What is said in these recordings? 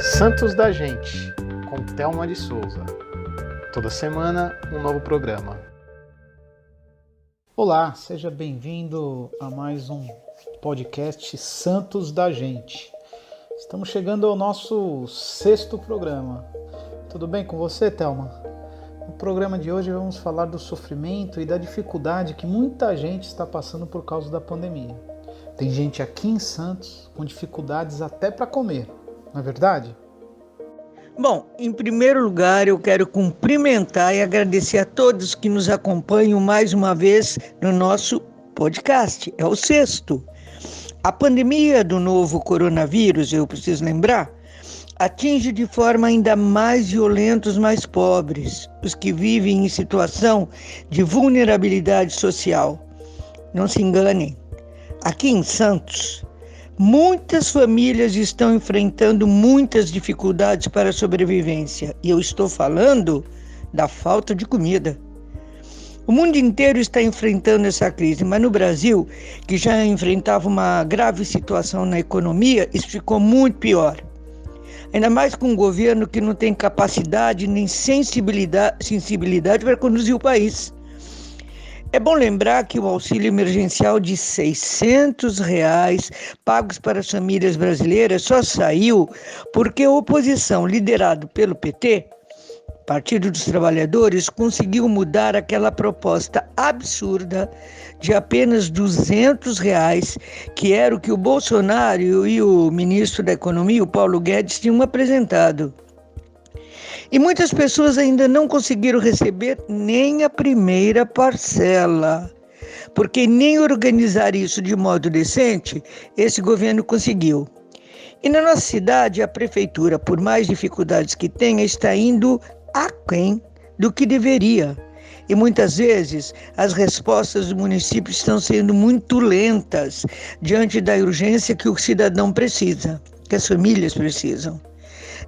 Santos da Gente, com Thelma de Souza. Toda semana, um novo programa. Olá, seja bem-vindo a mais um podcast Santos da Gente. Estamos chegando ao nosso 6º programa. Tudo bem com você, Thelma? No programa de hoje vamos falar do sofrimento e da dificuldade que muita gente está passando por causa da pandemia. Tem gente aqui em Santos com dificuldades até para comer, não é verdade? Bom, em primeiro lugar eu quero cumprimentar e agradecer a todos que nos acompanham mais uma vez no nosso podcast, é o 6º. A pandemia do novo coronavírus, eu preciso lembrar, atinge de forma ainda mais violenta os mais pobres, os que vivem em situação de vulnerabilidade social. Não se enganem, aqui em Santos, muitas famílias estão enfrentando muitas dificuldades para a sobrevivência, e eu estou falando da falta de comida. O mundo inteiro está enfrentando essa crise, mas no Brasil, que já enfrentava uma grave situação na economia, isso ficou muito pior. Ainda mais com um governo que não tem capacidade nem sensibilidade para conduzir o país. É bom lembrar que o auxílio emergencial de R$ 600 pagos para as famílias brasileiras só saiu porque a oposição, liderada pelo PT, Partido dos Trabalhadores, conseguiu mudar aquela proposta absurda de apenas R$ 200, que era o que o Bolsonaro e o ministro da Economia, o Paulo Guedes, tinham apresentado. E muitas pessoas ainda não conseguiram receber nem a primeira parcela, porque nem organizar isso de modo decente esse governo conseguiu. E na nossa cidade, a prefeitura, por mais dificuldades que tenha, está indo aquém do que deveria. E muitas vezes as respostas do município estão sendo muito lentas diante da urgência que o cidadão precisa, que as famílias precisam.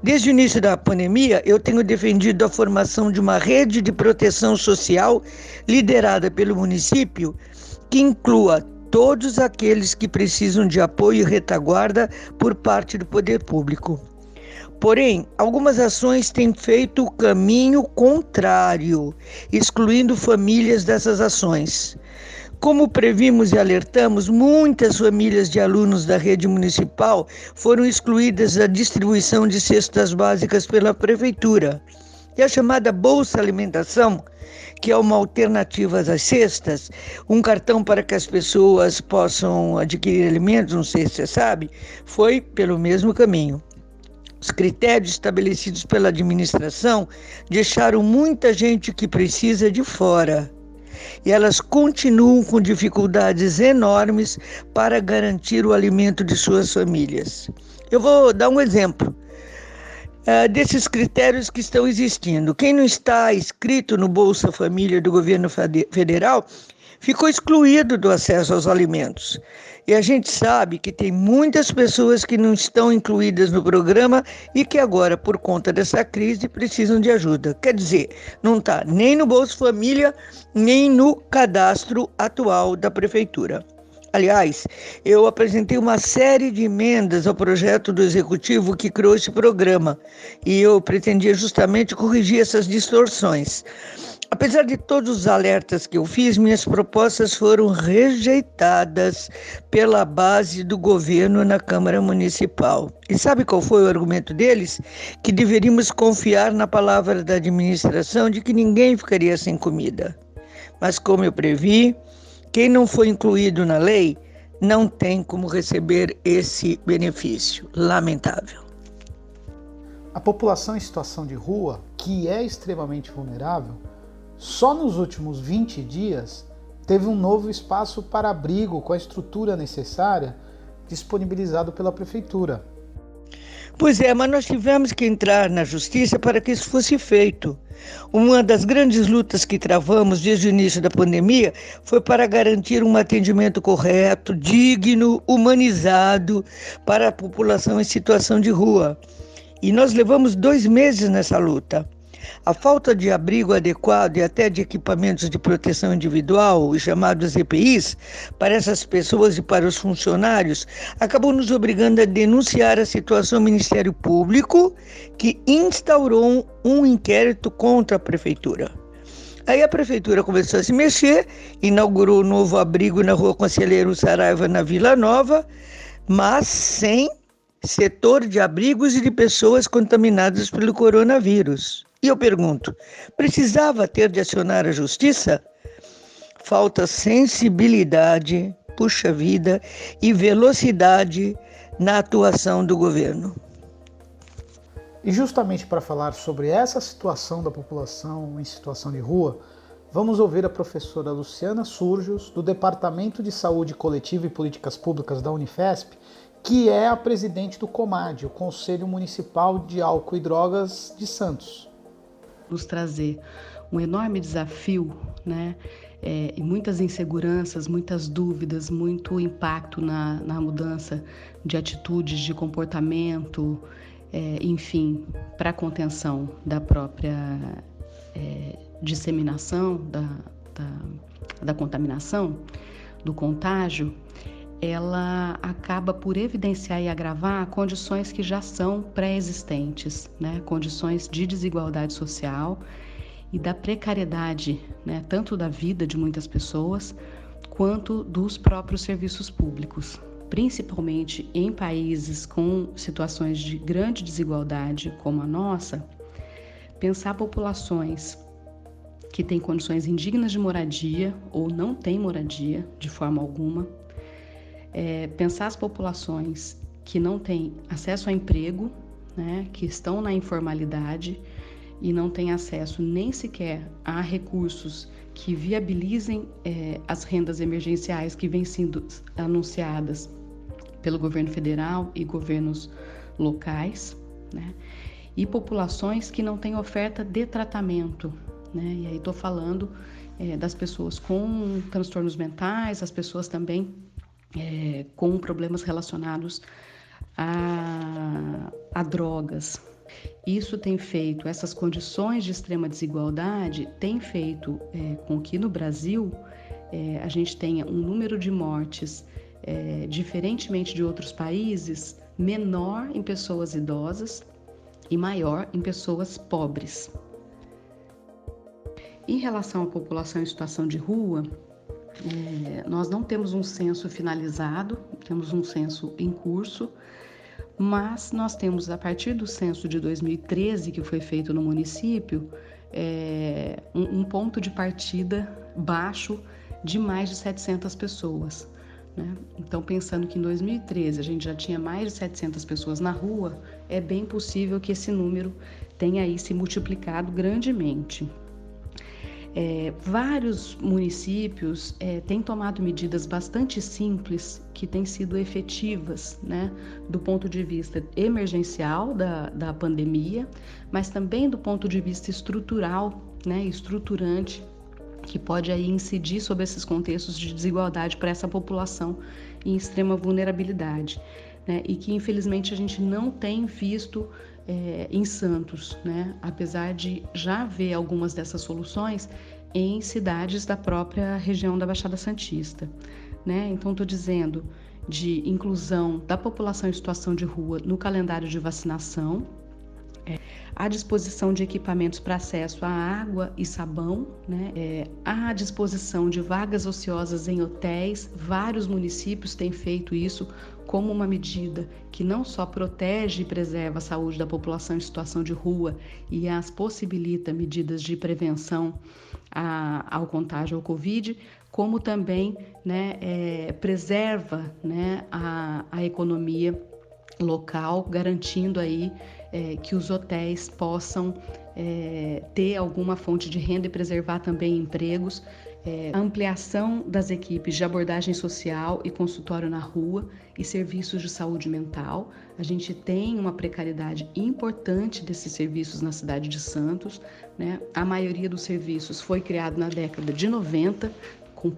Desde o início da pandemia, eu tenho defendido a formação de uma rede de proteção social liderada pelo município que inclua todos aqueles que precisam de apoio e retaguarda por parte do poder público. Porém, algumas ações têm feito o caminho contrário, excluindo famílias dessas ações. Como previmos e alertamos, muitas famílias de alunos da rede municipal foram excluídas da distribuição de cestas básicas pela prefeitura. E a chamada Bolsa Alimentação, que é uma alternativa às cestas, um cartão para que as pessoas possam adquirir alimentos, não sei se você sabe, foi pelo mesmo caminho. Os critérios estabelecidos pela administração deixaram muita gente que precisa de fora. E elas continuam com dificuldades enormes para garantir o alimento de suas famílias. Eu vou dar um exemplo desses critérios que estão existindo. Quem não está inscrito no Bolsa Família do governo federal ficou excluído do acesso aos alimentos. E a gente sabe que tem muitas pessoas que não estão incluídas no programa e que agora, por conta dessa crise, precisam de ajuda. Quer dizer, não está nem no Bolsa Família, nem no cadastro atual da Prefeitura. Aliás, eu apresentei uma série de emendas ao projeto do Executivo que criou esse programa e eu pretendia justamente corrigir essas distorções. Apesar de todos os alertas que eu fiz, minhas propostas foram rejeitadas pela base do governo na Câmara Municipal. E sabe qual foi o argumento deles? Que deveríamos confiar na palavra da administração de que ninguém ficaria sem comida. Mas como eu previ, quem não foi incluído na lei não tem como receber esse benefício. Lamentável. A população em situação de rua, que é extremamente vulnerável, só nos últimos 20 dias teve um novo espaço para abrigo com a estrutura necessária disponibilizado pela Prefeitura. Pois é, mas nós tivemos que entrar na Justiça para que isso fosse feito. Uma das grandes lutas que travamos desde o início da pandemia foi para garantir um atendimento correto, digno, humanizado para a população em situação de rua. E nós levamos 2 meses nessa luta. A falta de abrigo adequado e até de equipamentos de proteção individual, os chamados EPIs, para essas pessoas e para os funcionários, acabou nos obrigando a denunciar a situação ao Ministério Público, que instaurou um inquérito contra a Prefeitura. Aí a Prefeitura começou a se mexer, inaugurou um novo abrigo na Rua Conselheiro Saraiva, na Vila Nova, mas sem setor de abrigos e de pessoas contaminadas pelo coronavírus. E eu pergunto, precisava ter de acionar a justiça? Falta sensibilidade, puxa vida, e velocidade na atuação do governo. E justamente para falar sobre essa situação da população em situação de rua, vamos ouvir a professora Luciana Surjos, do Departamento de Saúde Coletiva e Políticas Públicas da Unifesp, que é a presidente do COMAD, o Conselho Municipal de Álcool e Drogas de Santos. Nos trazer um enorme desafio, né? E muitas inseguranças, muitas dúvidas, muito impacto na mudança de atitudes, de comportamento, enfim, para a contenção da própria disseminação, da contaminação, do contágio, ela acaba por evidenciar e agravar condições que já são pré-existentes, né? Condições de desigualdade social e da precariedade, né? Tanto da vida de muitas pessoas, quanto dos próprios serviços públicos, principalmente em países com situações de grande desigualdade como a nossa. Pensar populações que têm condições indignas de moradia ou não têm moradia de forma alguma, pensar as populações que não têm acesso a emprego, né, que estão na informalidade e não têm acesso nem sequer a recursos que viabilizem as rendas emergenciais que vêm sendo anunciadas pelo governo federal e governos locais, né, e populações que não têm oferta de tratamento, né, e aí estou falando das pessoas com transtornos mentais, as pessoas também com problemas relacionados a drogas. Isso tem feito, essas condições de extrema desigualdade tem feito com que no Brasil a gente tenha um número de mortes, diferentemente de outros países, menor em pessoas idosas e maior em pessoas pobres. Em relação à população em situação de rua, nós não temos um censo finalizado, temos um censo em curso, mas nós temos, a partir do censo de 2013, que foi feito no município, um ponto de partida baixo de mais de 700 pessoas, né? Então, pensando que em 2013 a gente já tinha mais de 700 pessoas na rua, é bem possível que esse número tenha aí se multiplicado grandemente. Vários municípios têm tomado medidas bastante simples que têm sido efetivas, né, do ponto de vista emergencial da pandemia, mas também do ponto de vista estrutural, né, estruturante, que pode aí incidir sobre esses contextos de desigualdade para essa população em extrema vulnerabilidade, né, e que infelizmente a gente não tem visto em Santos, né? Apesar de já ver algumas dessas soluções em cidades da própria região da Baixada Santista, né? Então, estou dizendo de inclusão da população em situação de rua no calendário de vacinação, a disposição de equipamentos para acesso à água e sabão, né? A disposição de vagas ociosas em hotéis. Vários municípios têm feito isso como uma medida que não só protege e preserva a saúde da população em situação de rua e as possibilita medidas de prevenção ao contágio ao Covid, como também, né, preserva, né, a economia local, garantindo aí que os hotéis possam ter alguma fonte de renda e preservar também empregos, a ampliação das equipes de abordagem social e consultório na rua e serviços de saúde mental. A gente tem uma precariedade importante desses serviços na cidade de Santos, né? A maioria dos serviços foi criado na década de 90, com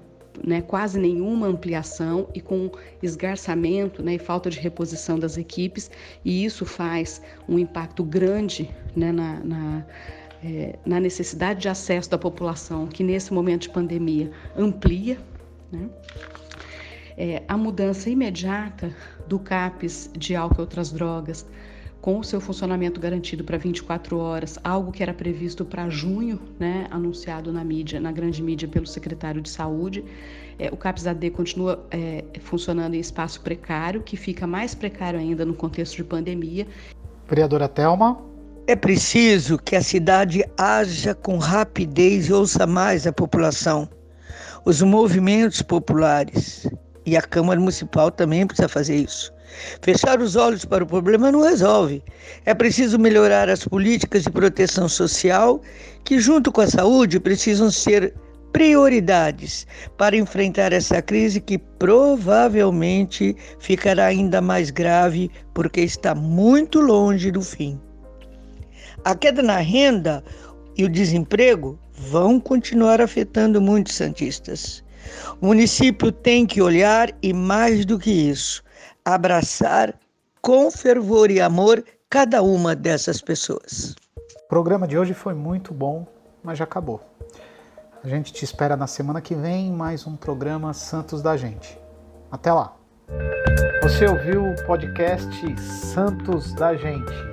quase nenhuma ampliação e com esgarçamento, né, e falta de reposição das equipes, e isso faz um impacto grande, né, na necessidade de acesso da população, que nesse momento de pandemia amplia, né? A mudança imediata do CAPS de álcool e outras drogas, com o seu funcionamento garantido para 24 horas, algo que era previsto para junho, né, anunciado na mídia, na grande mídia pelo secretário de Saúde. O CAPS-AD continua funcionando em espaço precário, que fica mais precário ainda no contexto de pandemia. Vereadora Thelma. É preciso que a cidade haja com rapidez e ouça mais a população, os movimentos populares, e a Câmara Municipal também precisa fazer isso. Fechar os olhos para o problema não resolve. É preciso melhorar as políticas de proteção social, que junto com a saúde precisam ser prioridades para enfrentar essa crise que provavelmente ficará ainda mais grave porque está muito longe do fim. A queda na renda e o desemprego vão continuar afetando muitos santistas. O município tem que olhar e, mais do que isso, abraçar com fervor e amor cada uma dessas pessoas. O programa de hoje foi muito bom, mas já acabou. A gente te espera na semana que vem em mais um programa Santos da Gente. Até lá! Você ouviu o podcast Santos da Gente.